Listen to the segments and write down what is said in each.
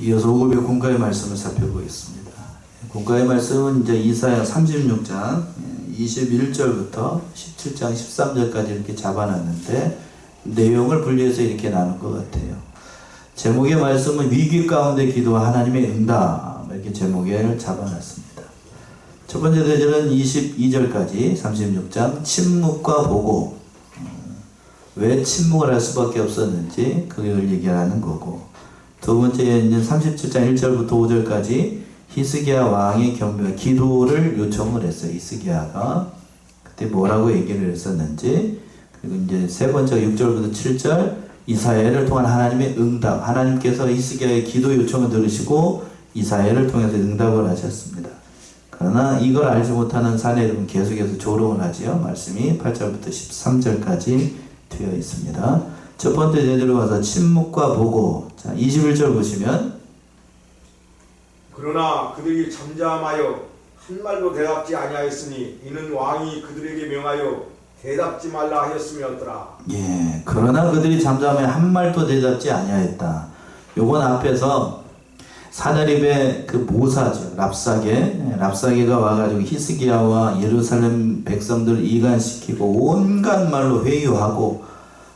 이어서 오급의 공과의 말씀을 살펴보겠습니다. 공과의 말씀은 이제 이사야 36장 21절부터 17장 13절까지 이렇게 잡아놨는데 내용을 분리해서 이렇게 나눈 것 같아요. 제목의 말씀은 위기 가운데 기도와 하나님의 응답, 이렇게 제목을 잡아놨습니다. 첫 번째 대절은 22절까지 36장 침묵과 보고, 왜 침묵을 할 수밖에 없었는지 그걸 얘기하는 거고, 두 번째는 37장 1절부터 5절까지 히스기야 왕의 경배, 기도를 요청을 했어요. 히스기야가 그때 뭐라고 얘기를 했었는지. 그리고 이제 세 번째가 6절부터 7절 이사야를 통한 하나님의 응답, 하나님께서 히스기야의 기도 요청을 들으시고 이사야를 통해서 응답을 하셨습니다. 그러나 이걸 알지 못하는 사내들은 계속해서 조롱을 하지요. 말씀이 8절부터 13절까지 되어 있습니다. 첫 번째 제대로 가서 침묵과 보고, 자 21절 보시면, 그러나 그들이 잠잠하여 한 말도 대답지 아니하였으니 이는 왕이 그들에게 명하여 대답지 말라 하였음이었더라. 예, 그러나 그들이 잠잠하여 한 말도 대답지 아니하였다. 요건 앞에서 사내립의 그 모사죠. 랍사게가 와가지고 히스기야와 예루살렘 백성들을 이간시키고 온갖 말로 회유하고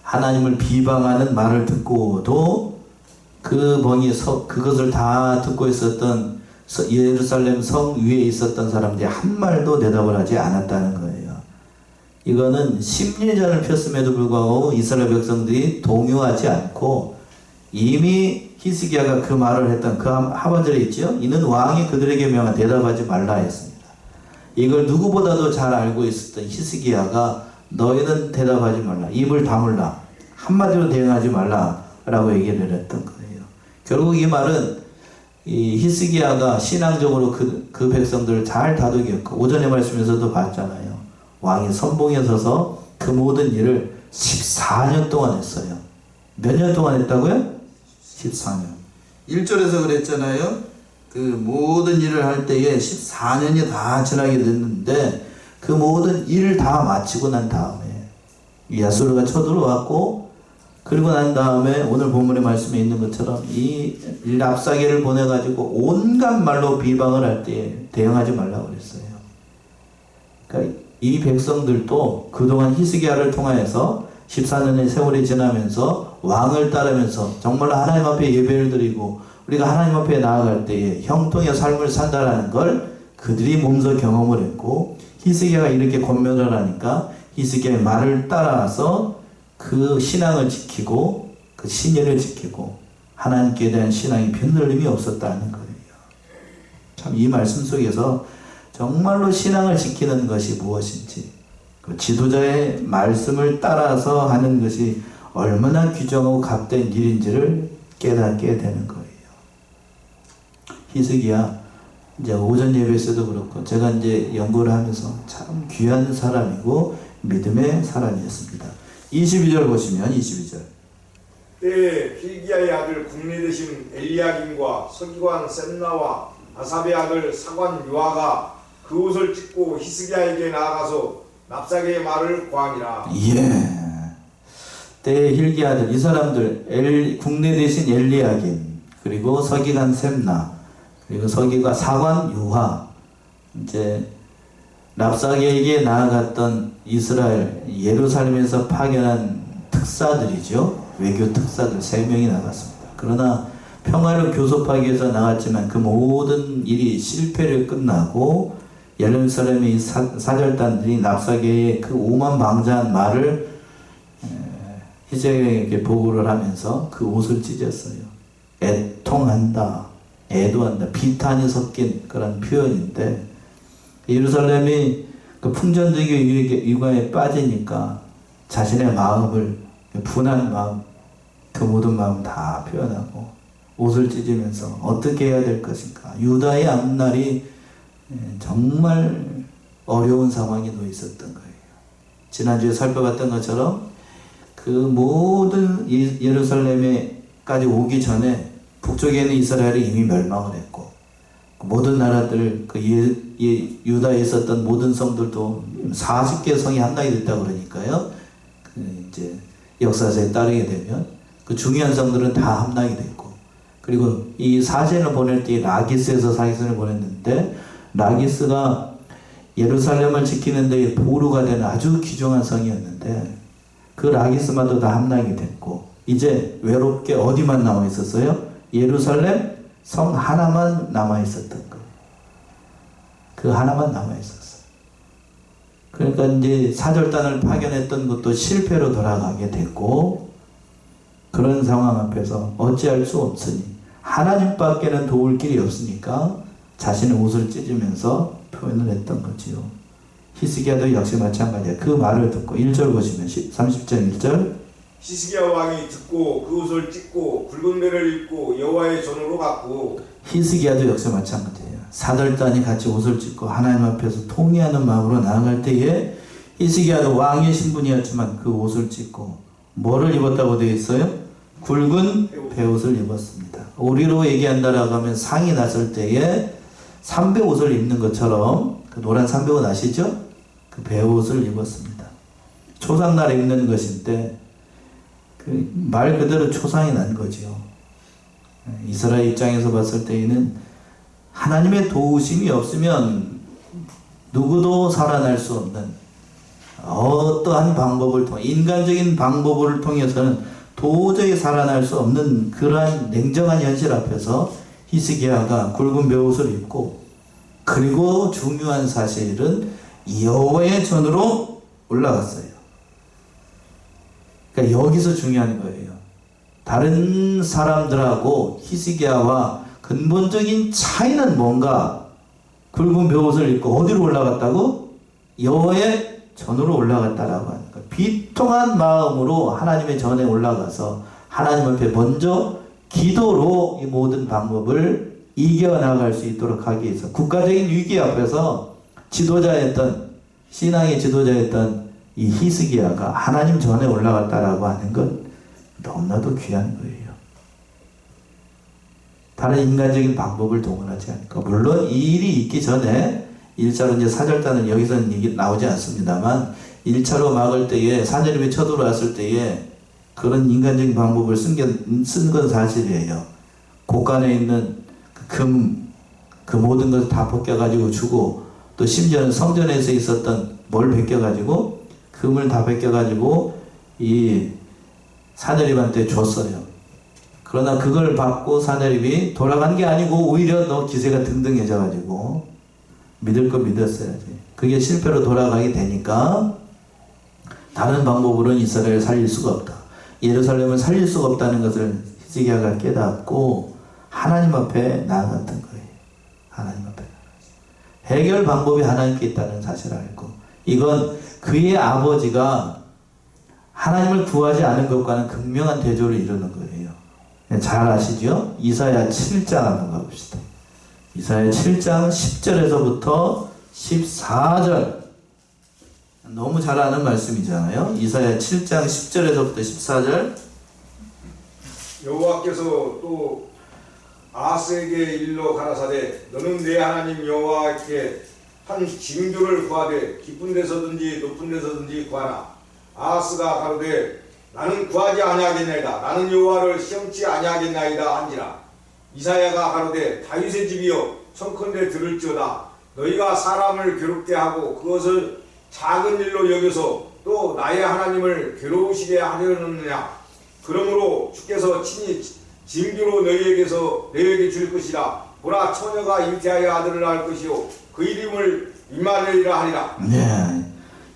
하나님을 비방하는 말을 듣고도 그 벙이 그것을 다 듣고 있었던 예루살렘 성 위에 있었던 사람들이 한 말도 대답을 하지 않았다는 거예요. 이거는 심리전을 폈음에도 불구하고 이스라엘 백성들이 동요하지 않고 이미 히스기야가 그 말을 했던 그 하반절에 있죠. 이는 왕이 그들에게 명한 대답하지 말라 했습니다. 이걸 누구보다도 잘 알고 있었던 히스기야가 너희는 대답하지 말라, 입을 다물라, 한마디로 대응하지 말라 라고 얘기를 했던 거예요. 결국 이 말은 이 히스기야가 신앙적으로 그 백성들을 잘 다독였고, 오전의 말씀에서도 봤잖아요. 왕이 선봉에 서서 그 모든 일을 14년 동안 했어요. 몇 년 동안 했다고요? 14년. 1절에서 그랬잖아요. 그 모든 일을 할 때에 14년이 다 지나게 됐는데 그 모든 일을 다 마치고 난 다음에 야수르가 쳐들어왔고, 그리고 난 다음에 오늘 본문의 말씀에 있는 것처럼 이 랍사게를 보내가지고 온갖 말로 비방을 할 때 대응하지 말라고 그랬어요. 그러니까 이 백성들도 그동안 히스기야를 통하여서 14년의 세월이 지나면서 왕을 따르면서 정말로 하나님 앞에 예배를 드리고 우리가 하나님 앞에 나아갈 때에 형통의 삶을 산다라는 걸 그들이 몸소 경험을 했고, 히스기야가 이렇게 권면을 하니까 히스기야의 말을 따라서 그 신앙을 지키고 그 신예를 지키고 하나님께 대한 신앙이 변늘림이 없었다는 거예요. 참 이 말씀 속에서 정말로 신앙을 지키는 것이 무엇인지, 그 지도자의 말씀을 따라서 하는 것이 얼마나 귀중하고 값된 일인지를 깨닫게 되는 거예요. 히스기야, 이제 오전 예배에서도 그렇고 제가 이제 연구를 하면서 참 귀한 사람이고 믿음의 사람이었습니다. 22절 보시면 22절. 때에 hil기야의 아들 국리 대신 엘리야김과 서기관 셈나와 아삽의 아들 사관 요아가 그 옷을 찢고 히스기야에게 나아가서 랍사게의 말을 고하니라. 예. 때에 hil기야 아들, 이 사람들 국내 대신 엘리야김, 그리고 서기관 셈나, 그리고 서기관 사관 요아, 이제 랍사게에게 나아갔던 이스라엘 예루살렘에서 파견한 특사들이죠. 외교 특사들 3명이 나갔습니다. 그러나 평화를 교섭하기 위해서 나갔지만 그 모든 일이 실패를 끝나고 예루살렘의 사절단들이 랍사게의 그 오만방자한 말을 히스기야에게 보고를 하면서 그 옷을 찢었어요. 애통한다, 애도한다, 비탄이 섞인 그런 표현인데, 예루살렘이 그 풍전되기 유가에 빠지니까 자신의 마음을, 분한 마음, 그 모든 마음 다 표현하고 옷을 찢으면서 어떻게 해야 될 것인가. 유다의 앞날이 정말 어려운 상황이 놓여 있었던 거예요. 지난주에 살펴봤던 것처럼 그 모든 예루살렘에까지 오기 전에 북쪽에 있는 이스라엘이 이미 멸망을 했고, 모든 나라들, 그 유다에 있었던 모든 성들도 40개 성이 함락이 됐다고 그러니까요. 이제 역사서에 따르게 되면 그 중요한 성들은 다 함락이 됐고, 그리고 이 사진을 보낼 때 라기스에서 사진을 보냈는데, 라기스가 예루살렘을 지키는 데 보루가 되는 아주 귀중한 성이었는데, 그 라기스마도 다 함락이 됐고, 이제 외롭게 어디만 남아 있었어요? 예루살렘 성 하나만 남아 있었던 거예요. 그 하나만 남아 있었어요. 그러니까 이제 사절단을 파견했던 것도 실패로 돌아가게 됐고, 그런 상황 앞에서 어찌할 수 없으니 하나님밖에는 도울 길이 없으니까 자신의 옷을 찢으면서 표현을 했던 거지요. 히스기야도 역시 마찬가지야. 그 말을 듣고 1절 보시면 30절 1절, 히스기야 왕이 듣고 그 옷을 찢고 붉은 베를 입고 여호와의 전으로 갔고. 히스기야도 역시 마찬가지예요. 사절단이 같이 옷을 찢고 하나님 앞에서 통회하는 마음으로 나아갈 때에 히스기야도 왕의 신분이었지만 그 옷을 찢고 뭐를 입었다고 되어 있어요? 굵은 베옷을 입었습니다. 우리로 얘기한다라고 하면 상이 났을 때에 삼배옷을 입는 것처럼, 그 노란 삼배옷 아시죠? 그 베옷을 입었습니다. 초상날에 입는 것인데 그 말 그대로 초상이 난 거죠. 이스라엘 입장에서 봤을 때에는 하나님의 도우심이 없으면 누구도 살아날 수 없는, 어떠한 방법을 통해, 인간적인 방법을 통해서는 도저히 살아날 수 없는 그러한 냉정한 현실 앞에서 히스기야가 굵은 베옷을 입고, 그리고 중요한 사실은 여호와의 전으로 올라갔어요. 그러니까 여기서 중요한 거예요. 다른 사람들하고 히스기야와 근본적인 차이는 뭔가? 굵은 베옷을 입고 어디로 올라갔다고? 여호와의 전으로 올라갔다라고 하는 거예요. 비통한 마음으로 하나님의 전에 올라가서 하나님 앞에 먼저 기도로 이 모든 방법을 이겨나갈 수 있도록 하기 위해서, 국가적인 위기 앞에서 지도자였던, 신앙의 지도자였던 이 히스기야가 하나님 전에 올라갔다라고 하는 건 너무나도 귀한 거예요. 다른 인간적인 방법을 동원하지 않고, 물론 이 일이 있기 전에 1차로 이제 사절단은 여기서는 얘기 나오지 않습니다만, 1차로 막을 때에 사절임이 쳐들어왔을 때에 그런 인간적인 방법을 쓴 건 사실이에요. 곳간에 있는 그 모든 것을 다 벗겨가지고 주고, 또 심지어는 성전에서 있었던 뭘 벗겨가지고, 금을 다 벗겨가지고 이 사내립한테 줬어요. 그러나 그걸 받고 사내립이 돌아간 게 아니고 오히려 더 기세가 등등해져가지고 믿을 거 믿었어야지. 그게 실패로 돌아가게 되니까 다른 방법으로는 이스라엘을 살릴 수가 없다, 예루살렘을 살릴 수가 없다는 것을 히스기야가 깨닫고 하나님 앞에 나아갔던 거예요. 하나님 앞에 해결 방법이 하나님께 있다는 사실을 알고, 이건 그의 아버지가 하나님을 구하지 않은 것과는 극명한 대조를 이루는 거예요. 잘 아시죠? 이사야 7장 한번 가봅시다. 이사야 7장 10절에서부터 14절. 너무 잘 아는 말씀이잖아요. 이사야 7장 10절에서부터 14절. 여호와께서 또 아하스에게 일러 가라사대, 너는 내 하나님 여호와께 한 징조를 구하되 깊은 데서든지 높은 데서든지 구하라. 아하스가 가로되 나는 구하지 아니하겠나이다. 나는 여호와를 시험치 아니하겠나이다 한지라. 이사야가 가로되 다윗의 집이여 청컨대 들을지어다. 너희가 사람을 괴롭게 하고 그것을 작은 일로 여겨서 또 나의 하나님을 괴로우시게 하려느냐. 그러므로 주께서 친히 징조로 너희에게 줄 것이라. 보라, 처녀가 잉태하여 아들을 낳을 것이요 그 이름을 임마누엘이라 하리라. 네,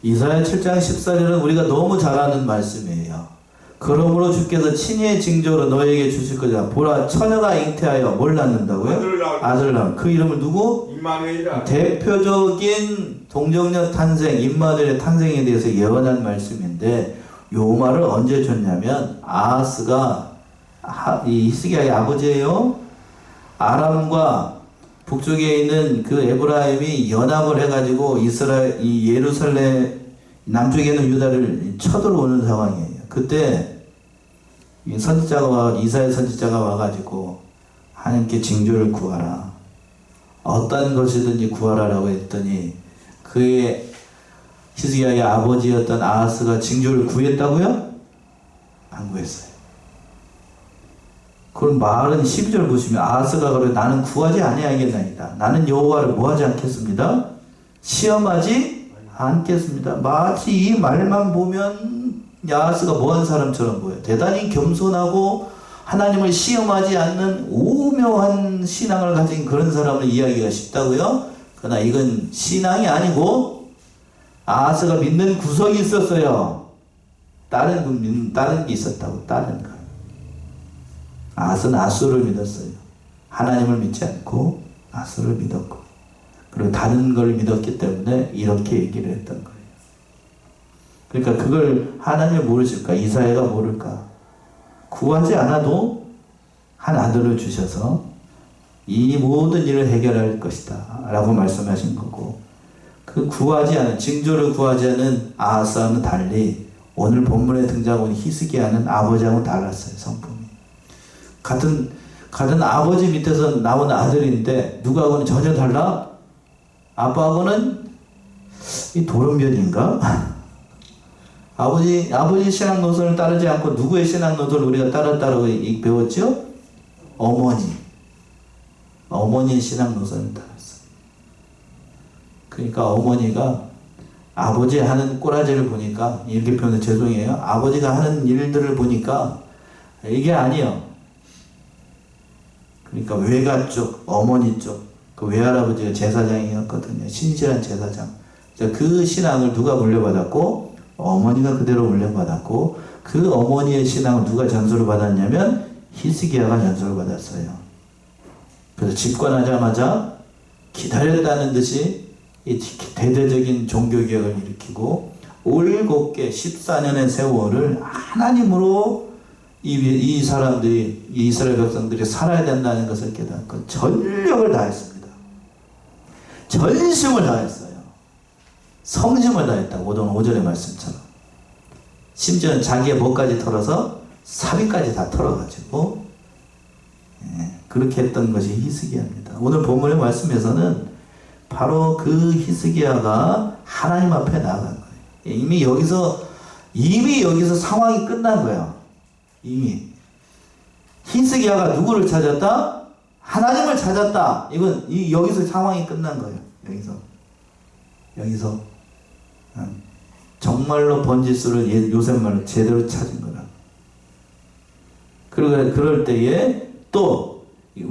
이사야 7장 14절은 우리가 너무 잘 아는 말씀이에요. 그러므로 주께서 친히의 징조로 너희에게 주실 것이다. 보라, 처녀가 잉태하여 뭘 낳는다고요? 아들을 낳을. 그 이름을 누구? 임마누엘이라. 대표적인 동정녀 탄생, 임마누엘의 탄생에 대해서 예언한 말씀인데, 요 말을 언제 줬냐면 아하스가 이 히스기야의 아버지예요. 아람과 북쪽에 있는 그 에브라임이 연합을 해가지고 이 예루살렘 남쪽에 있는 유다를 쳐들어오는 상황이에요. 그때 이 선지자가 이사야 선지자가 와가지고 하나님께 징조를 구하라, 어떤 것이든지 구하라라고 했더니 그의 히스기야의 아버지였던 아하스가 징조를 구했다고요? 안 구했어요. 그럼 말은 12절 보시면 아하스가 그래 나는 구하지 아니하겠나이다. 나는 여호와를 뭐하지 않겠습니다. 시험하지 않겠습니다. 마치 이 말만 보면 아하스가 뭐한 사람처럼 보여요. 대단히 겸손하고 하나님을 시험하지 않는 오묘한 신앙을 가진 그런 사람을 이야기가 쉽다고요. 그러나 이건 신앙이 아니고 아하스가 믿는 구석이 있었어요. 다른 게 있었다고. 다른 거. 아하스는 아수를 믿었어요. 하나님을 믿지 않고 아수를 믿었고, 그리고 다른 걸 믿었기 때문에 이렇게 얘기를 했던 거예요. 그러니까 그걸 하나님이 모르실까? 이사야가 모를까? 구하지 않아도 한 아들을 주셔서 이 모든 일을 해결할 것이다 라고 말씀하신 거고, 그 구하지 않은, 징조를 구하지 않은 아하스와는 달리 오늘 본문에 등장하는 히스기야는 아버지하고는 달랐어요. 성품이 같은 아버지 밑에서 나온 아들인데 누구하고는 전혀 달라. 아빠하고는 이 돌연변인가? 아버지 신앙 노선을 따르지 않고 누구의 신앙 노선을 우리가 따랐다고 배웠죠? 어머니의 신앙 노선을 따랐어요. 그러니까 어머니가 아버지 하는 꼬라지를 보니까, 이렇게 표현해 죄송해요. 아버지가 하는 일들을 보니까 이게 아니에요. 그러니까 외가 쪽, 어머니 쪽, 그 외할아버지가 제사장이었거든요. 신실한 제사장. 그 신앙을 누가 물려받았고, 어머니가 그대로 물려받았고, 그 어머니의 신앙을 누가 전수를 받았냐면 히스기야가 전수를 받았어요. 그래서 집권하자마자 기다렸다는 듯이 이 대대적인 종교개혁을 일으키고 올곧게 14년의 세월을 하나님으로 이 사람들이, 이 이스라엘 백성들이 살아야 된다는 것을 깨닫고 전력을 다했습니다. 전심을 다했어요. 성심을 다했다고 오늘 5절의 말씀처럼. 심지어는 자기의 목까지 털어서 사비까지 다 털어가지고 그렇게 했던 것이 히스기야입니다. 오늘 본문의 말씀에서는 바로 그 히스기야가 하나님 앞에 나아간 거예요. 이미 여기서 상황이 끝난 거예요. 이미 히스기야가 누구를 찾았다? 하나님을 찾았다. 여기서 상황이 끝난 거예요. 여기서 정말로 번지수를 요새말로 제대로 찾은 거라. 그럴 때에 또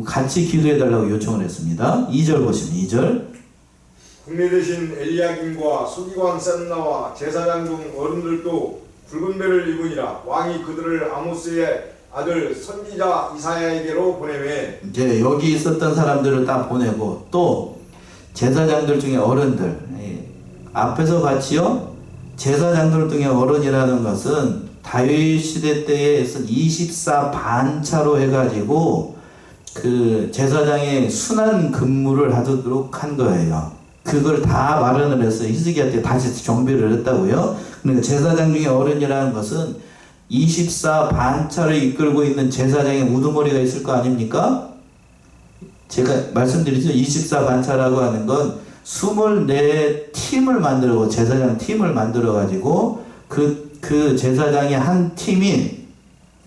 같이 기도해달라고 요청을 했습니다. 2절 보시면 2절. 국내 대신 엘리야김과 서기관 셈나와 제사장 중 어른들도 붉은 배를 입으니라. 왕이 그들을 아모스의 아들 선지자 이사야에게로 보내매. 이제 여기 있었던 사람들을 다 보내고, 또 제사장들 중에 어른들, 앞에서 봤지요? 제사장들 중에 어른이라는 것은 다윗 시대 때에 24반차로 해가지고 그 제사장의 순환 근무를 하도록 한 거예요. 그걸 다 마련을 해서 히스기야 때 다시 정비를 했다고요. 그러니까 제사장 중에 어른이라는 것은 24반차를 이끌고 있는 제사장의 우두머리가 있을 거 아닙니까? 제가 말씀드리죠. 24반차라고 하는 건 24팀을 만들고, 제사장 팀을 만들어 가지고 그 제사장의 한 팀이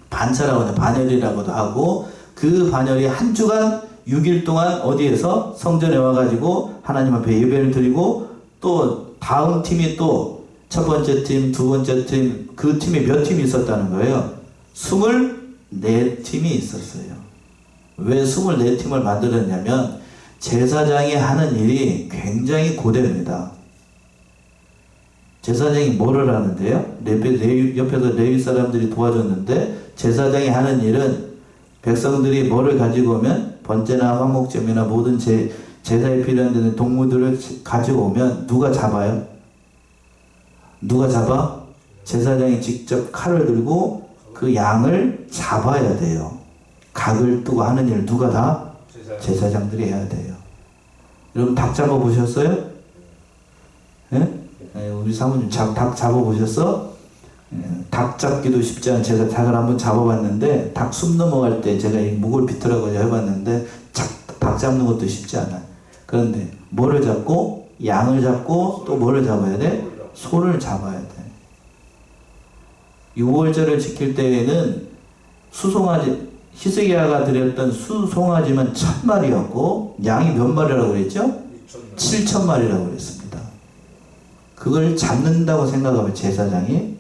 반차라고 하는 반열이라고도 하고, 그 반열이 한 주간 6일 동안 어디에서 성전에 와가지고 하나님 앞에 예배를 드리고, 또 다음 팀이 또 첫 번째 팀, 두 번째 팀, 그 팀이 몇 팀이 있었다는 거예요. 24팀이 있었어요. 왜 24팀을 만들었냐면 제사장이 하는 일이 굉장히 고됩니다. 제사장이 뭐를 하는데요? 옆에서 레위 사람들이 도와줬는데, 제사장이 하는 일은 백성들이 뭐를 가지고 오면, 번제나 화목제물이나 모든 제사에 필요한 동물들을 가지고 오면 누가 잡아요? 누가 잡아? 제사장이 직접 칼을 들고 그 양을 잡아야 돼요. 각을 뜨고 하는 일을 누가 다? 제사장들이 해야 돼요. 여러분 닭 잡아보셨어요? 예? 우리 사모님 닭 잡아보셨어? 닭 잡기도 쉽지 않은, 제가 닭을 한번 잡아봤는데 닭 숨 넘어갈 때 제가 이 목을 비틀어서 해봤는데 닭 잡는 것도 쉽지 않아요. 그런데 뭐를 잡고? 양을 잡고 또 뭐를 잡아야 돼? 소를 잡아야 돼. 6월절을 지킬 때에는 히스기야가 드렸던 수송아지만 1000마리였고 양이 몇 마리라고 그랬죠? 7,000마리라고 그랬습니다. 그걸 잡는다고 생각하면 제사장이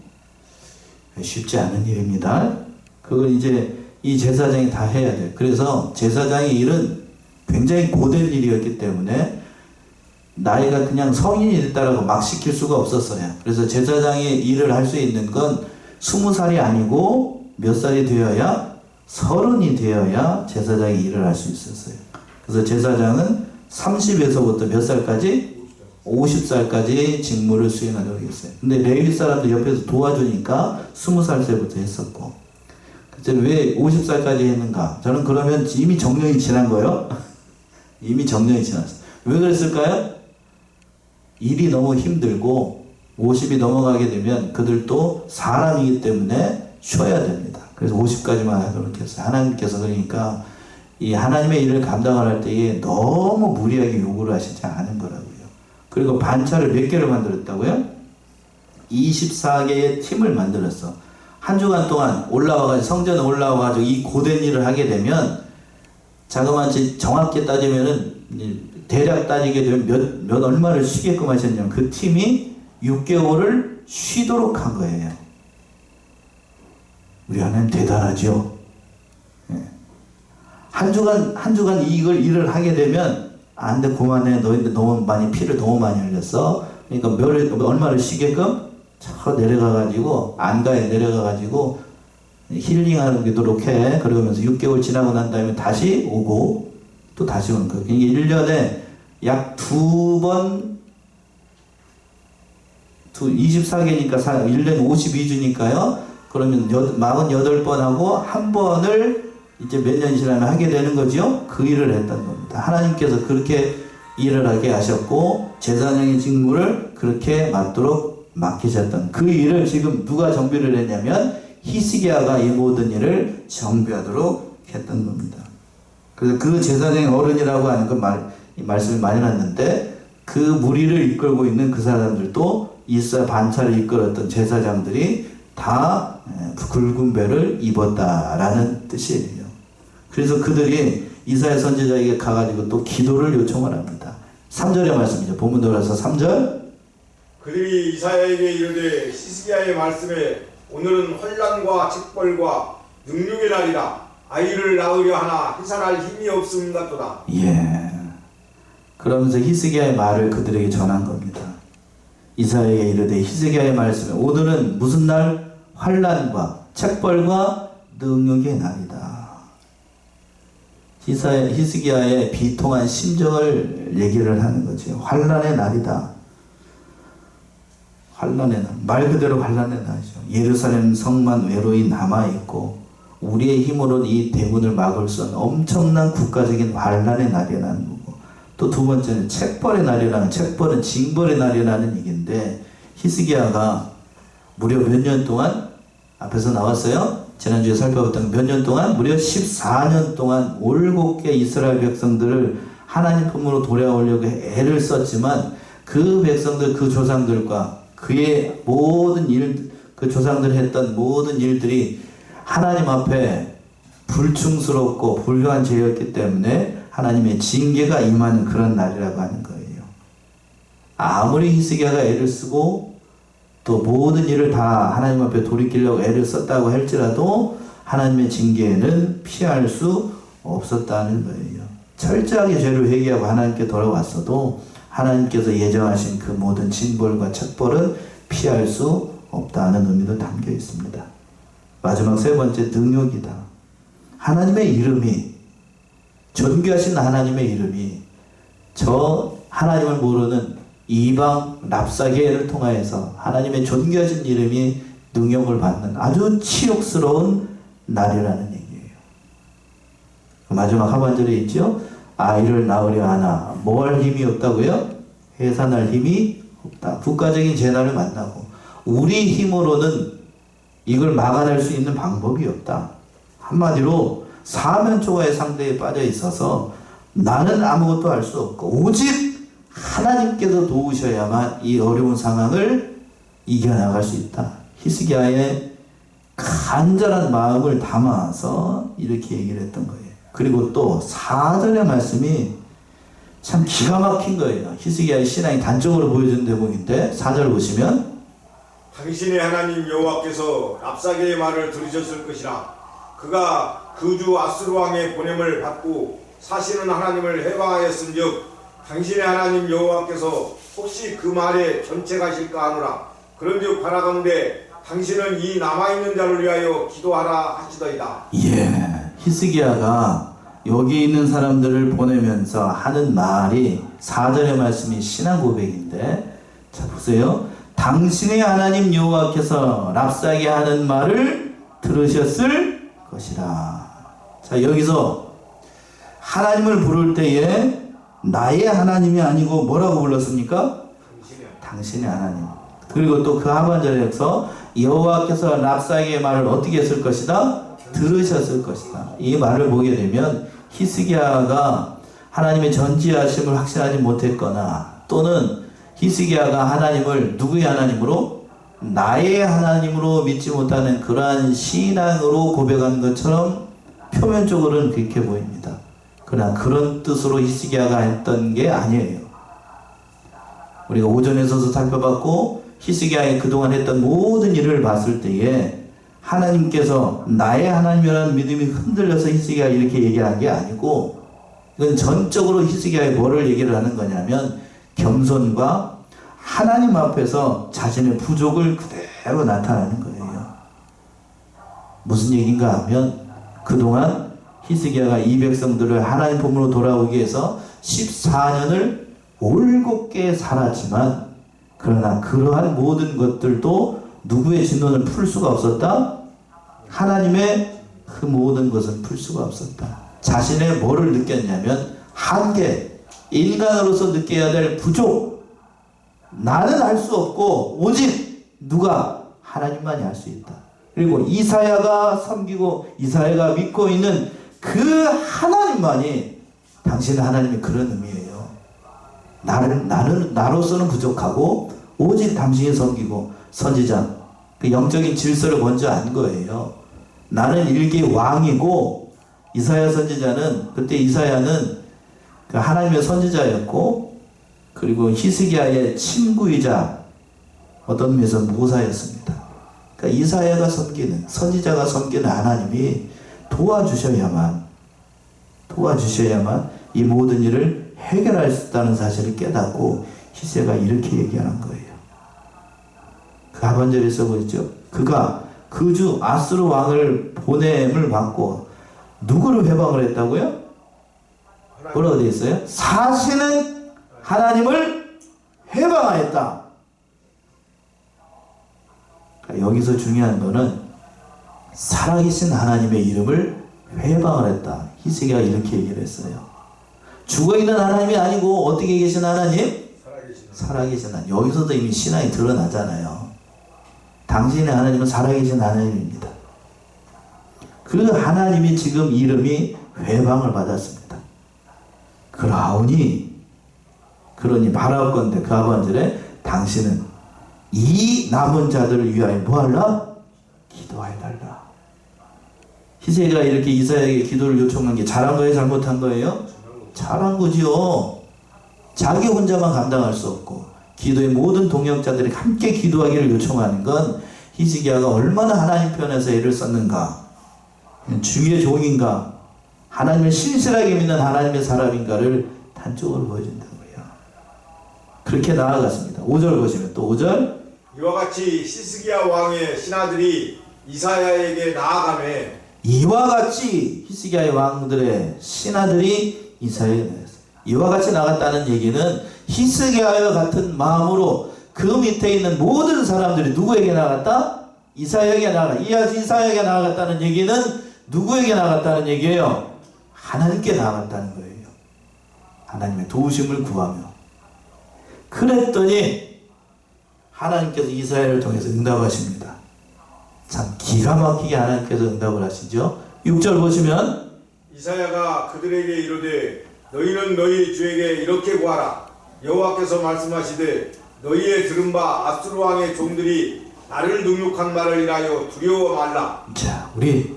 쉽지 않은 일입니다. 그걸 이제 이 제사장이 다 해야 돼요. 그래서 제사장의 일은 굉장히 고된 일이었기 때문에 나이가 그냥 성인이 됐다라고 막 시킬 수가 없었어요. 그래서 제사장의 일을 할 수 있는 건 20살이 아니고 몇 살이 되어야 30이 되어야 제사장이 일을 할 수 있었어요. 그래서 제사장은 30에서부터 몇 살까지? 50살까지 직무를 수행하도록 했어요. 근데 레위 사람들 옆에서 도와주니까 20살 때부터 했었고. 그때 왜 50살까지 했는가? 저는 그러면 이미 정령이 지난 거예요. 이미 정령이 지났어요. 왜 그랬을까요? 일이 너무 힘들고 50이 넘어가게 되면 그들도 사람이기 때문에 쉬어야 됩니다. 그래서 50까지만 하도록 했어요. 하나님께서 그러니까 이 하나님의 일을 감당을 할 때에 너무 무리하게 요구를 하시지 않은 거라고요. 그리고 반차를 몇 개를 만들었다고요? 24개의 팀을 만들었어. 한 주간 동안 올라와가지고 성전에 올라와가지고 이 고된 일을 하게 되면 자그마치 정확히 따지면은 대략 따지게 되면 몇 얼마를 쉬게끔 하셨냐면 그 팀이 6개월을 쉬도록 한 거예요. 우리 하나님 대단하죠. 예. 한 주간 이걸 일을 하게 되면 안 돼, 그만해. 너희들 너무 많이 피를 너무 많이 흘렸어. 그러니까 얼마를 쉬게끔 저 내려가가지고 안가에 내려가가지고 힐링하도록 해. 그러면서 6개월 지나고 난 다음에 다시 오고 또 다시 오는 거예요. 이게 1년에 약 2번 24개니까 1년 52주니까요. 그러면 48번 하고 한 번을 이제 몇 년 지나면 하게 되는 거죠. 그 일을 했던 겁니다. 하나님께서 그렇게 일을 하게 하셨고 제사장의 직무를 그렇게 맡도록 맡기셨던 그 일을 지금 누가 정비를 했냐면 히스기야가 이 모든 일을 정비하도록 했던 겁니다. 그래서 그 제사장의 어른이라고 하는 그 말씀을 많이 났는데 그 무리를 이끌고 있는 그 사람들도 이스라엘 반차를 이끌었던 제사장들이 다 굵은 배를 입었다라는 뜻이에요. 그래서 그들이 이사야 선지자에게 가가지고 또 기도를 요청을 합니다. 3절의 말씀이죠. 본문 돌아서 3절. 그들이 이사야에게 이르되 히스기야의 말씀에 오늘은 환난과 책벌과 능력의 날이라 아이를 낳으려 하나 해산할 힘이 없음같도다. 예. 그러면서 히스기야의 말을 그들에게 전한 겁니다. 이사야에게 이르되 히스기야의 말씀에 오늘은 무슨 날? 환난과 책벌과 능력의 날이다. 히스기야의 비통한 심정을 얘기를 하는 거죠. 환난의 날이다. 환난의 날. 말 그대로 환난의 날이죠. 예루살렘 성만 외로이 남아있고 우리의 힘으로는 이 대문을 막을 수 없는 엄청난 국가적인 환난의 날이라는 거고 또 두 번째는 책벌의 날이라는 책벌은 징벌의 날이라는 얘기인데 히스기야가 무려 몇 년 동안 앞에서 나왔어요. 지난주에 살펴봤던 몇 년 동안 무려 14년 동안 올곧게 이스라엘 백성들을 하나님 품으로 돌아오려고 애를 썼지만 그 백성들 그 조상들과 그의 모든 일 그 조상들이 했던 모든 일들이 하나님 앞에 불충스럽고 불효한 죄였기 때문에 하나님의 징계가 임하는 그런 날이라고 하는 거예요. 아무리 히스기야가 애를 쓰고 또 모든 일을 다 하나님 앞에 돌이키려고 애를 썼다고 할지라도 하나님의 징계에는 피할 수 없었다는 거예요. 철저하게 죄를 회개하고 하나님께 돌아왔어도 하나님께서 예정하신 그 모든 징벌과 책벌은 피할 수 없다는 의미도 담겨 있습니다. 마지막 세 번째 능력이다. 하나님의 이름이 존귀하신 하나님의 이름이 저 하나님을 모르는 이방 랍사게를 통하여서 하나님의 존귀하신 이름이 능력을 받는 아주 치욕스러운 날이라는 얘기예요. 마지막 하반절에 있죠. 아이를 낳으려 하나 뭐 할 힘이 없다고요? 해산할 힘이 없다. 국가적인 재난을 만나고 우리 힘으로는 이걸 막아낼 수 있는 방법이 없다. 한마디로 사면초가의 상태에 빠져 있어서 나는 아무것도 할 수 없고 오직 하나님께서 도우셔야만 이 어려운 상황을 이겨나갈 수 있다. 히스기야의 간절한 마음을 담아서 이렇게 얘기를 했던 거예요. 그리고 또 4절의 말씀이 참 기가 막힌 거예요. 히스기야의 신앙이 단적으로 보여준 대목인데 4절 보시면 당신의 하나님 여호와께서 랍사게의 말을 들으셨을 것이라. 그가 그 주 아수르 왕의 보냄을 받고 사시는 하나님을 해방하였은즉 당신의 하나님 여호와께서 혹시 그 말에 전책하실까 하노라. 그런즉 바라건대 당신은 이 남아있는 자를 위하여 기도하라 하시더이다. 예, 히스기야가 여기 있는 사람들을 보내면서 하는 말이 4절의 말씀이 신앙 고백인데, 자 보세요. 당신의 하나님 여호와께서 랍사게 하는 말을 들으셨을 것이라. 자 여기서 하나님을 부를 때에 나의 하나님이 아니고 뭐라고 불렀습니까? 당신의 하나님. 그리고 또 그 하반절에서 여호와께서 랍사게의 말을 어떻게 했을 것이다? 들으셨을 것이다. 이 말을 보게 되면 히스기야가 하나님의 전지하심을 확신하지 못했거나, 또는 히스기야가 하나님을 누구의 하나님으로? 나의 하나님으로 믿지 못하는 그러한 신앙으로 고백한 것처럼 표면적으로는 그렇게 보입니다. 그러나 그런 뜻으로 히스기야가 했던 게 아니에요. 우리가 오전에서도 살펴봤고 히스기야의 그동안 했던 모든 일을 봤을 때에 하나님께서 나의 하나님이라는 믿음이 흔들려서 히스기야가 이렇게 얘기한 게 아니고, 이건 전적으로 히스기야의 뭐를 얘기를 하는 거냐면 겸손과 하나님 앞에서 자신의 부족을 그대로 나타내는 거예요. 무슨 얘기인가 하면 그동안 히스기야가 이 백성들을 하나님 품으로 돌아오기 위해서 14년을 올곧게 살았지만, 그러나 그러한 모든 것들도 누구의 진노를 풀 수가 없었다? 하나님의 그 모든 것을 풀 수가 없었다. 자신의 뭐를 느꼈냐면 한계, 인간으로서 느껴야 될 부족. 나는 할 수 없고 오직 누가? 하나님만이 할 수 있다. 그리고 이사야가 섬기고 이사야가 믿고 있는 그 하나님만이 당신의 하나님의 그런 의미예요. 나로서는 부족하고 오직 당신이 섬기고 선지자, 그 영적인 질서를 먼저 안 거예요. 나는 일개 왕이고, 이사야 선지자는, 그때 이사야는 그 하나님의 선지자였고, 그리고 히스기야의 친구이자 어떤 의미에서 모사였습니다. 그러니까 이사야가 섬기는, 선지자가 섬기는 하나님이 도와주셔야만 이 모든 일을 해결할 수 있다는 사실을 깨닫고 히스기야가 이렇게 얘기하는 거예요. 그 하반절에서 보였죠. 그가 그 주 아수르 왕을 보냄을 받고 누구를 해방을 했다고요? 뭐라고 되어 있어요? 사시는 하나님을 해방하였다. 여기서 중요한 거는 살아계신 하나님의 이름을 해방을 했다. 히스기야가 이렇게 얘기를 했어요. 죽어있는 하나님이 아니고 어떻게 계신 하나님? 살아계신 하나님. 여기서도 이미 신앙이 드러나잖아요. 당신의 하나님은 살아계신 하나님입니다. 그 하나님이 지금 이름이 회방을 받았습니다. 그러니 말할 건데 그 하반절에 당신은 이 남은 자들을 위하여 뭐하라? 기도해달라. 히스기야가 이렇게 이사야에게 기도를 요청한 게 잘한 거예요? 잘못한 거예요? 잘한 거지요. 자기 혼자만 감당할 수 없고 기도의 모든 동역자들이 함께 기도하기를 요청하는 건 히스기야가 얼마나 하나님 편에서 애를 썼는가, 주의 종인가, 하나님을 신실하게 믿는 하나님의 사람인가를 단적으로 보여준다고요. 그렇게 나아갔습니다. 5절 보시면 또 5절, 이와 같이 히스기야 왕의 신하들이 이사야에게 나아가매, 이와 같이 히스기야의 왕들의 신하들이 이사야에게 나갔어요. 이와 같이 나갔다는 얘기는 히스기야와 같은 마음으로 그 밑에 있는 모든 사람들이 누구에게 나갔다? 이사야에게 나갔다. 이사야에게 나갔다는 얘기는 누구에게 나갔다는 얘기예요? 하나님께 나갔다는 거예요. 하나님의 도우심을 구하며. 그랬더니 하나님께서 이사야를 통해서 응답하십니다. 참 기가 막히게 하나님께서 응답을 하시죠. 6절 보시면 이사야가 그들에게 이르되 너희는 너희 주에게 이렇게 구하라. 여호와께서 말씀하시되 너희의 들은 바 아수르 왕의 종들이 나를 능욕한 말을 인하여 두려워 말라. 자, 우리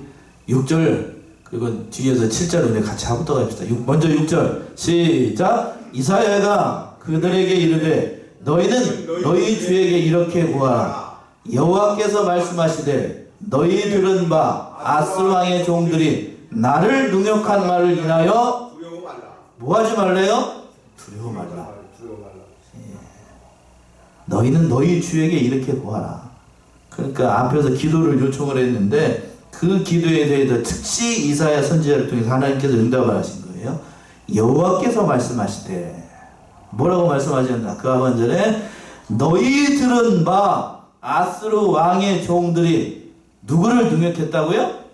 6절 그리고 뒤에서 7절 우리 같이 합독 합시다. 먼저 6절 시작. 이사야가 그들에게 이르되 너희는 너희 주에게 이렇게 구하라. 여호와께서 말씀하시되 너희 들은 바 아스르 왕의 종들이 나를 능욕한 말을 인하여 두려워 말라. 뭐하지 말래요? 두려워 말라. 두려워 말라. 너희는 너희 주에게 이렇게 구하라. 그러니까 앞에서 기도를 요청을 했는데 그 기도에 대해서 특히 이사야 선지자를 통해서 하나님께서 응답을 하신 거예요. 여호와께서 말씀하시되 뭐라고 말씀하셨나? 그 하반절에 너희 들은 바 아스르 왕의 종들이 누구를 능욕했다고요?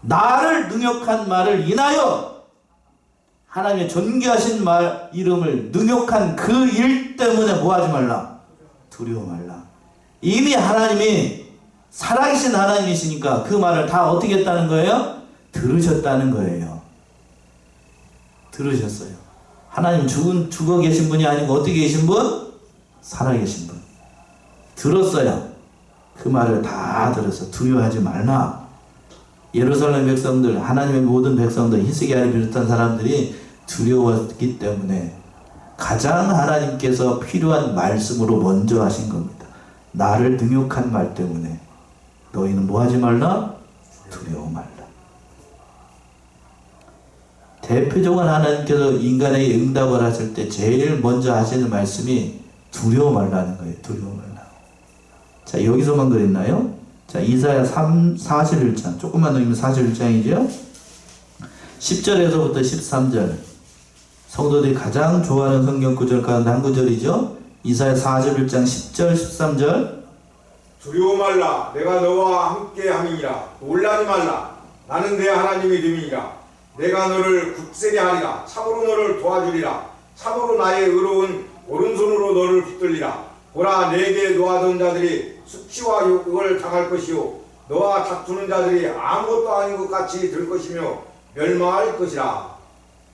나를 능욕한 말을 인하여 하나님의 존귀하신 말 이름을 능욕한 그 일 때문에 뭐하지 말라? 두려워 말라. 이미 하나님이 살아계신 하나님이시니까 그 말을 다 어떻게 했다는 거예요? 들으셨다는 거예요. 들으셨어요. 하나님 죽어 계신 분이 아니고 어떻게 계신 분? 살아계신 분. 들었어요. 그 말을 다 들어서 두려워하지 말라. 예루살렘 백성들, 하나님의 모든 백성들, 히스기야를 비롯한 사람들이 두려웠기 때문에 가장 하나님께서 필요한 말씀으로 먼저 하신 겁니다. 나를 능욕한 말 때문에 너희는 뭐 하지 말라? 두려워 말라. 대표적으로 하나님께서 인간에게 응답을 하실 때 제일 먼저 하시는 말씀이 두려워 말라는 거예요. 두려워 말라. 자, 여기서만 그랬나요? 자, 이사야 41장. 조금만 넘기면 41장이죠? 10절에서부터 13절. 성도들이 가장 좋아하는 성경 구절 가운데 한 구절이죠? 이사야 41장 10절, 13절. 두려워 말라. 내가 너와 함께 함이니라. 놀라지 말라. 나는 내 하나님이 됨이니라. 내가 너를 굳세게 하리라. 참으로 너를 도와주리라. 참으로 나의 의로운 오른손으로 너를 붙들리라. 보라, 내게 노하던 자들이 수치와 욕을 당할 것이요 너와 다투는 자들이 아무것도 아닌 것 같이 될 것이며 멸망할 것이라.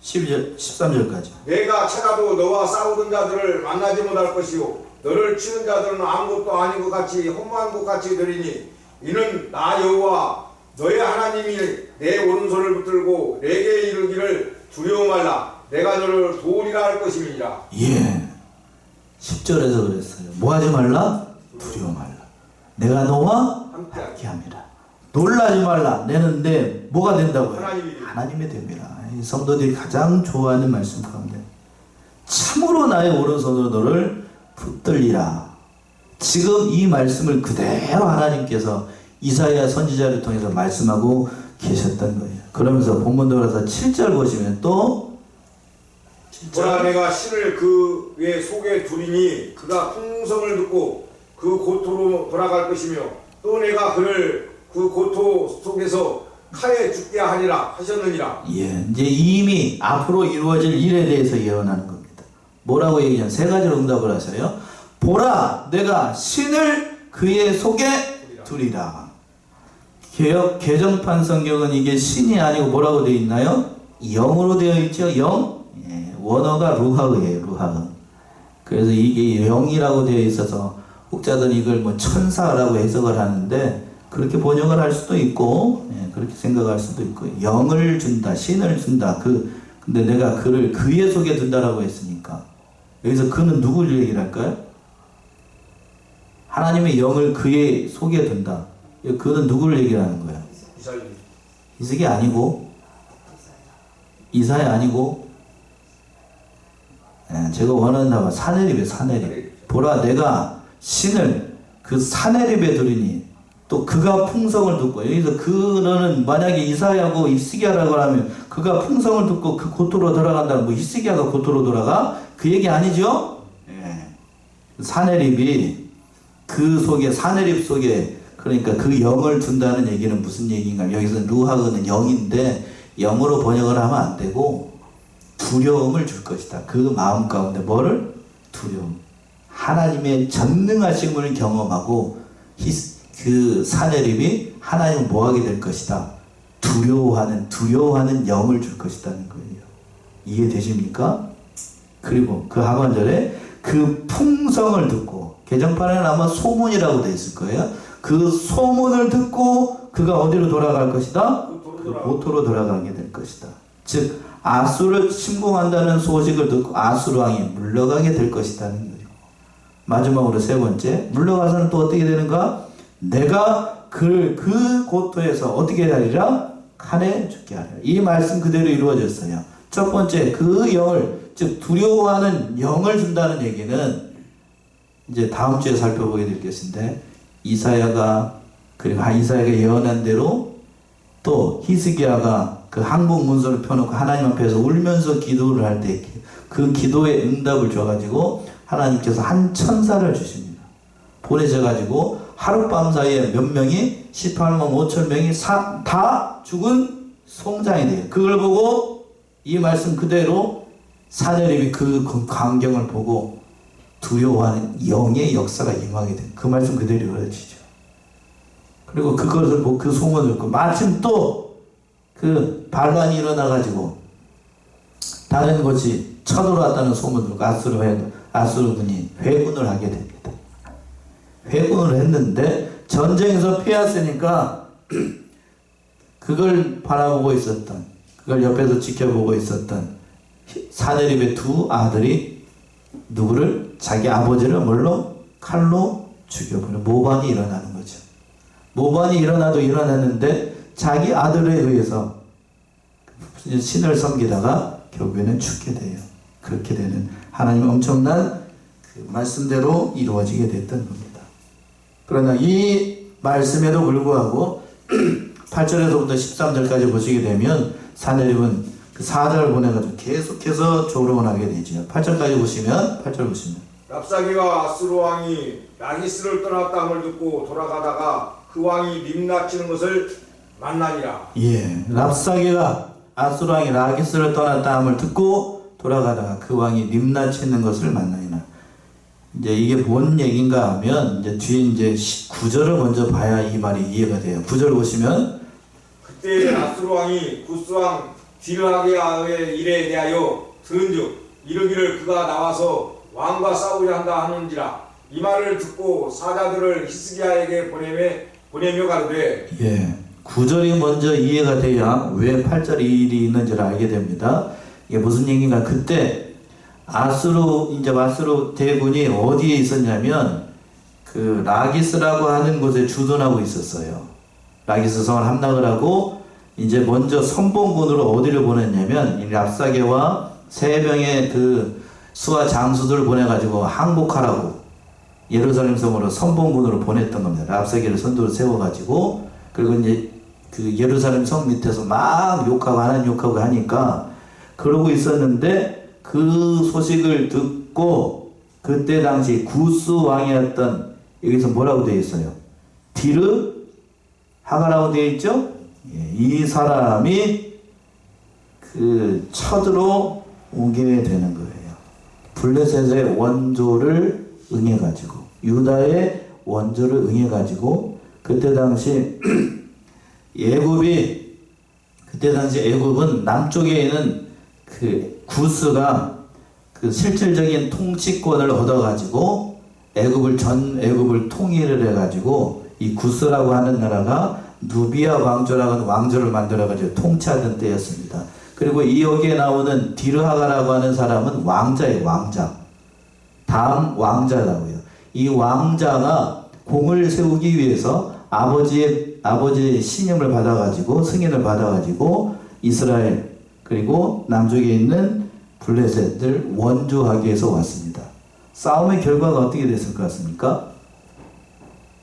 12절, 13절까지. 내가 찾아도 너와 싸우던 자들을 만나지 못할 것이요 너를 치는 자들은 아무것도 아닌 것 같이 허무한 것 같이 되리니 이는 나 여호와 너의 하나님이 내 오른손을 붙들고 내게 이르기를 두려워 말라. 내가 너를 도우리라 할 것임이니라. 예. 10절에서 그랬어요. 뭐 하지 말라? 두려워 말라. 내가 너와 함께 함이라. 놀라지 말라. 내는 내 뭐가 된다고요? 하나님이 됩니다. 이 성도들이 가장 좋아하는 말씀 가운데 참으로 나의 오른손으로 너를 붙들리라. 지금 이 말씀을 그대로 하나님께서 이사야 선지자를 통해서 말씀하고 계셨던 거예요. 그러면서 본문 들어서 7절 보시면 또 보라, 내가 신을 그의 속에 두리니 그가 풍성을 듣고 그 고토로 돌아갈 것이며 또 내가 그를 그 고토 속에서 칼에 죽게 하리라 하셨느니라. 예, 이제 이미 앞으로 이루어질 일에 대해서 예언하는 겁니다. 뭐라고 얘기하냐? 세 가지로 응답을 하셔요. 보라, 내가 신을 그의 속에 두리라. 개정판 성경은 이게 신이 아니고 뭐라고 되어 있나요? 영으로 되어 있죠. 영. 예, 원어가 루하흐예요. 루하흐. 그래서 이게 영이라고 되어 있어서 혹자들은 이걸 뭐 천사라고 해석을 하는데 그렇게 번역을 할 수도 있고, 예, 그렇게 생각할 수도 있고, 영을 준다, 신을 준다. 근데 내가 그를 그의 속에 둔다라고 했으니까 여기서 그는 누구를 얘기를 할까요? 하나님의 영을 그의 속에 둔다. 그는 누구를 얘기하는 거야? 이삭이 아니고, 이사야 아니고, 예, 제가 원하는 단어 사내립이에요. 사내립. 보라, 내가 신을 그 사내립에 두리니 또 그가 풍성을 듣고, 여기서 그는 만약에 이사야고 히스기야라고 하면 그가 풍성을 듣고 그 고토로 돌아간다는, 뭐 히스기야가 고토로 돌아가? 그 얘기 아니죠? 예. 사내립이 그 속에, 사내립 속에, 그러니까 그 영을 둔다는 얘기는 무슨 얘기인가? 여기서 루하그는 영인데 영으로 번역을 하면 안 되고 두려움을 줄 것이다. 그 마음 가운데 뭐를? 두려움. 하나님의 전능하심을 경험하고 그 사내립이 하나님을 뭐하게 될 것이다. 두려워하는 영을 줄 것이다는 거예요. 이해되십니까? 그리고 그 하반절에 그 풍성을 듣고, 개정판에는 아마 소문이라고 되어 있을 거예요. 그 소문을 듣고 그가 어디로 돌아갈 것이다? 그 고토로 돌아가게 될 것이다. 즉 아수를 침공한다는 소식을 듣고 아수르 왕이 물러가게 될 것이라는 거죠. 마지막으로 세 번째, 물러가서는 또 어떻게 되는가? 내가 그 고토에서 어떻게 하리라? 칼에 죽게 하리라. 이 말씀 그대로 이루어졌어요. 첫 번째, 그 영을, 즉 두려워하는 영을 준다는 얘기는 이제 다음 주에 살펴보게 될 것인데, 이사야가 예언한 대로 또 히스기야가 그 항복 문서를 펴놓고 하나님 앞에서 울면서 기도를 할 때 그 기도에 응답을 줘가지고 하나님께서 한 천사를 주십니다. 보내셔가지고 하룻밤 사이에 몇 명이 18만 5천 명이 다 죽은 송장이 돼요. 그걸 보고 이 말씀 그대로 사내립이 그 광경을 보고 두려워하는 영의 역사가 임하게 된 그 말씀 그대로 이루어지죠. 그리고 그것을 보고 그 소문을 듣고 마침 또 그 반란이 일어나가지고 다른 곳이 쳐들어왔다는 소문을 듣고 아수르군이 회군을 하게 됩니다. 회군을 했는데 전쟁에서 패했으니까 그걸 바라보고 있었던, 그걸 옆에서 지켜보고 있었던 사내립의 두 아들이 누구를? 자기 아버지를 뭘로? 칼로 죽여버려. 모반이 일어나는 거죠. 모반이 일어났는데 자기 아들에 의해서 신을 섬기다가 결국에는 죽게 돼요. 그렇게 되는 하나님의 엄청난 그 말씀대로 이루어지게 됐던 겁니다. 그러나 이 말씀에도 불구하고 8절에서부터 13절까지 보시게 되면 사내립은 그 사자를 보내가지고 계속해서 조롱을 하게 되죠. 8절까지 보시면, 8절 보시면. 랍사게가 아수르 왕이 라기스를 떠났다함을 듣고 돌아가다가 그 왕이 림나치는 것을 만나니라. 예, 랍사게가 아수르 왕이 라기스를 떠났다함을 듣고 돌아가다가 그 왕이 림나치는 것을 만나니라. 이제 이게 뭔 얘기인가 하면 이제 뒤에 이제 9절을 먼저 봐야 이 말이 이해가 돼요. 9절 보시면 그때 아수르 왕이 구스 왕 디르하게아의 일에 대하여 들은즉 이르기를 그가 나와서 왕과 싸우려 한다 하는지라. 이 말을 듣고 사자들을 히스기야에게 보내며 가르되. 예, 9절이 먼저 이해가 돼야 왜 8절에 일이 있는지를 알게 됩니다. 이게 무슨 얘기인가? 그때 아수르 대군이 어디에 있었냐면 그 라기스라고 하는 곳에 주둔하고 있었어요. 라기스 성을 함락을 하고 이제 먼저 선봉군으로 어디를 보냈냐면 이 랍사게와 세 명의 그 수하 장수들을 보내가지고 항복하라고 예루살렘 성으로 선봉군으로 보냈던 겁니다. 랍사게를 선두로 세워가지고, 그리고 이제 그 예루살렘 성 밑에서 막 욕하고 하나님 욕하고 하니까 그러고 있었는데 그 소식을 듣고 그때 당시 구스 왕이었던, 여기서 뭐라고 되어 있어요? 디르 하가라고 되어 있죠? 예, 이 사람이 그 쳐들어 오게 되는 거예요. 블레셋의 원조를 응해가지고, 유다의 원조를 응해가지고, 그때 당시 애굽은 남쪽에 있는 그 구스가 그 실질적인 통치권을 얻어가지고 전 애굽을 통일을 해가지고 이 구스라고 하는 나라가 누비아 왕조라고 하는 왕조를 만들어가지고 통치하던 때였습니다. 그리고 이 여기에 나오는 디르하가라고 하는 사람은 왕자예요. 왕자. 다음 왕자라고요. 이 왕자가 공을 세우기 위해서 아버지의 신임을 받아가지고 승인을 받아가지고 이스라엘 그리고 남쪽에 있는 블레셋을 원조하기 위해서 왔습니다. 싸움의 결과가 어떻게 됐을 것 같습니까?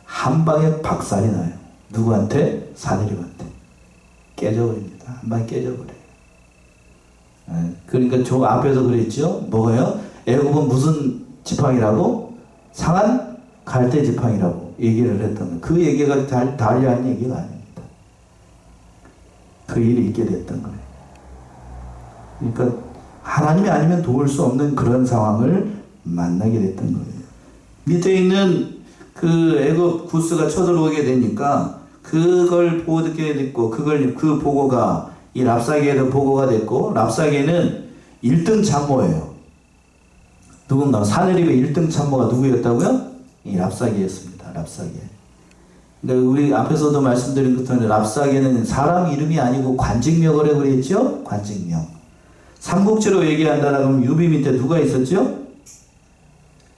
한 방에 박살이 나요. 누구한테? 사내립한테. 깨져버립니다. 한 방에 깨져버려요. 그러니까 저 앞에서 그랬죠. 뭐가요? 애굽은 무슨 지팡이라고? 상한 갈대 지팡이라고 얘기를 했던 거예요. 그 얘기가 달리한 얘기가 아닙니다. 그 일이 있게 됐던 거예요. 그러니까 하나님이 아니면 도울 수 없는 그런 상황을 만나게 됐던 거예요. 밑에 있는 그 애굽 구스가 쳐들어오게 되니까 그걸 보고 듣게 됐고, 그 보고가 이 랍사게에도 보고가 됐고, 랍사게는 1등 참모예요. 누군가 사내립의 1등 참모가 누구였다고요? 이 랍사게였습니다. 랍사게. 그러니까 우리 앞에서도 말씀드린 것처럼 랍사게는 사람 이름이 아니고 관직명이라고 그랬죠? 관직명. 삼국지로 얘기한다라 그러면 유비 밑에 누가 있었죠?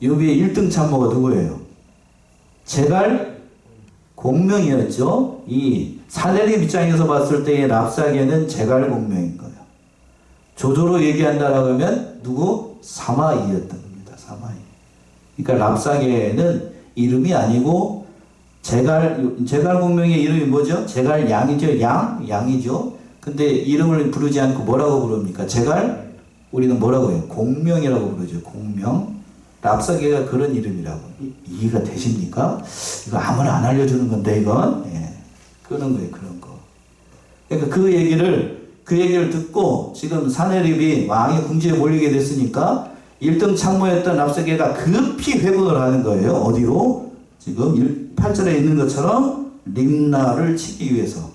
유비의 1등 참모가 누구예요? 제갈 공명이었죠. 이 사내립 입장에서 봤을 때의 랍사게는 제갈 공명인 거예요. 조조로 얘기한다라 그러면 누구? 사마이였던 겁니다. 사마이. 그러니까 랍사게는 이름이 아니고 제갈 공명의 이름이 뭐죠? 제갈 양이죠. 양이죠. 근데 이름을 부르지 않고 뭐라고 부릅니까? 제갈 우리는 뭐라고 해요? 공명이라고 부르죠. 공명. 랍사게가 그런 이름이라고. 이해가 되십니까? 이거 아무나 안 알려주는 건데 이건. 예. 그런 거예요. 그런 거. 그러니까 그 얘기를 듣고 지금 사내립이 왕의 궁지에 몰리게 됐으니까 1등 참모였던 랍사게가 급히 회군을 하는 거예요. 어디로? 지금 8절에 있는 것처럼 림나를 치기 위해서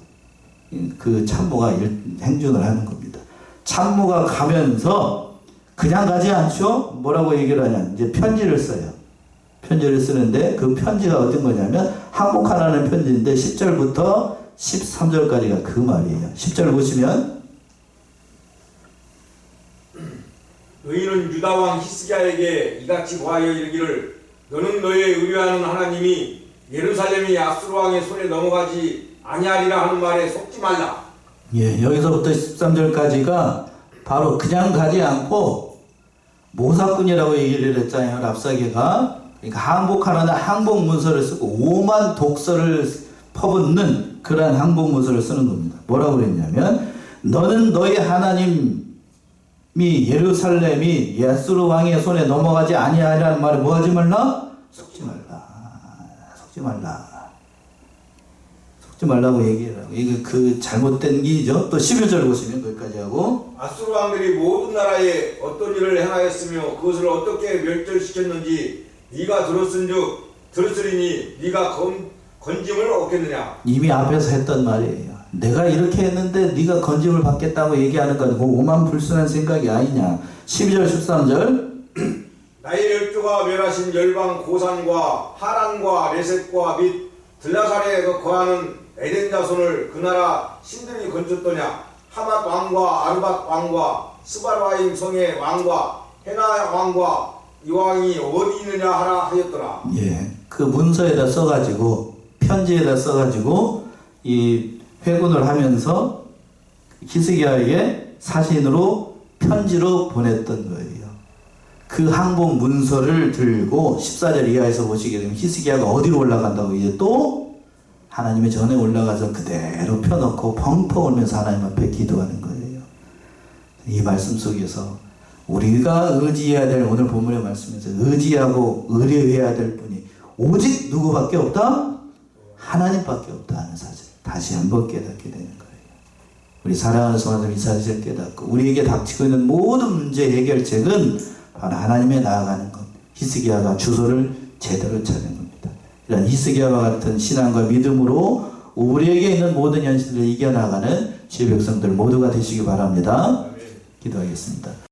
그 참모가 행군을 하는 겁니다. 참모가 가면서 그냥 가지 않죠? 뭐라고 얘기를 하냐? 이제 편지를 써요. 편지를 쓰는데 그 편지가 어떤 거냐면 항복하라는 편지인데 10절부터 13절까지가 그 말이에요. 10절 보시면 너희는 유다왕 히스기야에게 이같이 고하여 이르기를 너는 너의 의뢰하는 하나님이 예루살렘이 아수르 왕의 손에 넘어가지 아니하리라 하는 말에 속지 말라. 예, 여기서부터 13절까지가 바로 그냥 가지 않고 모사꾼이라고 얘기를 했잖아요. 랍사게가. 그러니까 항복하라는 항복 문서를 쓰고 오만 독서를 퍼붓는 그러한 항복 문서를 쓰는 겁니다. 뭐라고 그랬냐면 너는 너의 하나님이 예루살렘이 아수르 왕의 손에 넘어가지 아니하리라는 말에 뭐 하지 말라? 속지 말라. 속지 말라. 속지 말라고 얘기를 하고 이게 그 잘못된 기죠. 또 11절 보시면 거기까지 하고 아수르 왕들이 모든 나라에 어떤 일을 행하였으며 그것을 어떻게 멸절시켰는지 네가 들었으리니 네가 건짐을 얻겠느냐. 이미 앞에서 했던 말이에요. 내가 이렇게 했는데 네가 건짐을 받겠다고 얘기하는 건 뭐 오만 불순한 생각이 아니냐. 12절 13절 나의 열조가 멸하신 열방 고산과 하란과 레셋과 및 들라살에 거하는 에덴 자손을 그 나라 신들이 건졌더냐. 하맛 왕과 아르밧 왕과 스바르와임 성의 왕과 헤나 왕과 이 왕이 어디 있느냐 하라 하였더라. 예, 그 문서에다 써가지고 편지에다 써가지고 이 회군을 하면서 히스기야에게 사신으로 편지로 보냈던 거예요. 그 항복 문서를 들고 14절 이하에서 보시게 되면 히스기야가 어디로 올라간다고 이제 또 하나님의 전에 올라가서 그대로 펴놓고 펑펑 울면서 하나님 앞에 기도하는 거예요. 이 말씀 속에서 우리가 의지해야 될 오늘 본문의 말씀에서 의지하고 의뢰해야 될 분이 오직 누구밖에 없다? 하나님밖에 없다 하는 사실 다시 한번 깨닫게 되는 거예요. 우리 사랑하는 성도들 이 사실을 깨닫고 우리에게 닥치고 있는 모든 문제 해결책은 바로 하나님에 나아가는 것. 히스기야가 주소를 제대로 찾는 겁니다. 이런 히스기야와 같은 신앙과 믿음으로 우리에게 있는 모든 현실을 이겨나가는 주의 백성들 모두가 되시기 바랍니다. 기도하겠습니다.